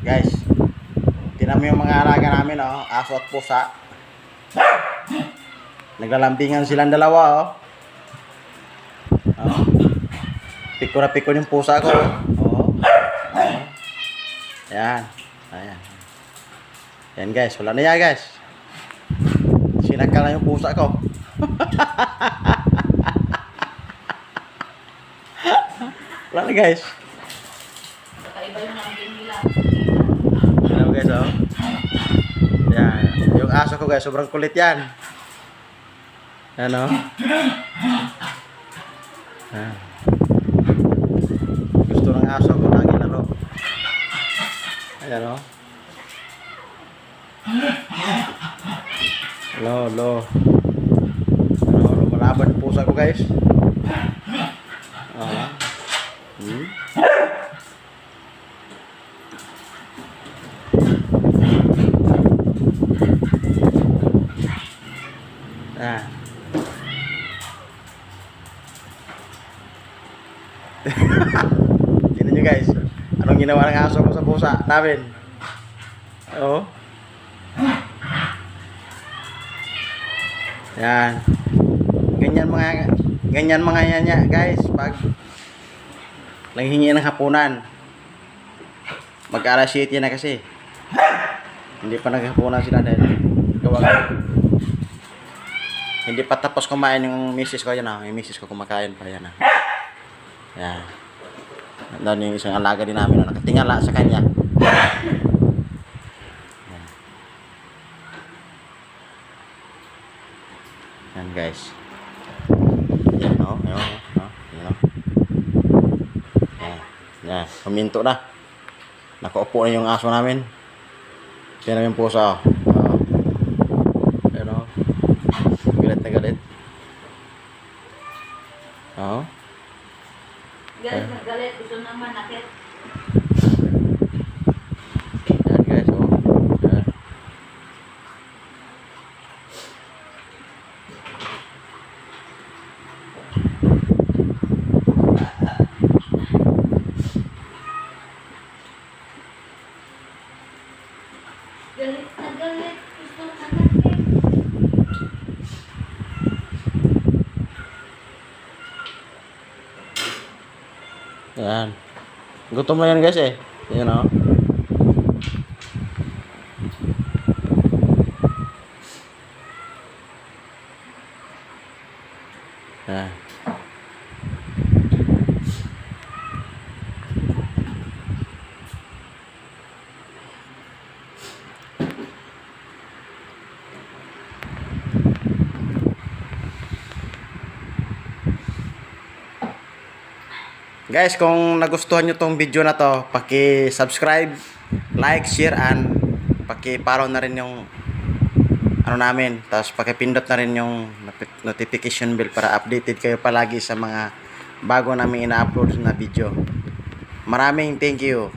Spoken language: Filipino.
Guys, tinan mo yung mga alaga namin, oh. Aso at pusa. Naglalambingan silang dalawa, oh. Oh. Piko na piko yung pusa ko. Oh. Oh. Ayan. Ayan. Ayan guys, wala na yan guys. Sinakal na yung pusa ko. Wala na guys. Kakaiba yung lambing nila. Ayan guys, oh. Ayan. Yung aso ko guys, sobrang kulit yan. Ayan, oh. Ayan. Gusto ng aso ko lagi laro. Ayan, oh. Lo. Ano, lumalaban yung pusa ko guys. Hmm. Ah. Tignan nyo guys. Anong ginawa ng aso ko sa pusa namin? Oo. Yan. Ganyan mga yan guys. Pag nanghingi ng hapunan. Mag-alas 7 na kasi. Hindi pa naghapunan sila dahil hindi pa tapos kumain yung misis ko. Yan ah. Yung misis ko kumakain pa yan ah. Yan. Doon yung isang alaga din namin na nakatingala sa kanya. Yan guys. Yan o. Yan. Yan. Huminto na. Nakaupo na yung aso namin. Yan namin pusa o. Yan o. Galit na galit. Oo. Galit na galit. Gusto naman nakit. Yan guys o. Yan. Galit na galit. Gusto naman nakit. Yan. Gutom na yan guys eh. Yan o. Yan. Guys, kung nagustuhan nyo tong video na to, paki-subscribe, like, share, and paki-follow na rin yung ano namin. Tapos paki-pindot na rin yung notification bell para updated kayo palagi sa mga bago namin ina-upload na video. Maraming thank you.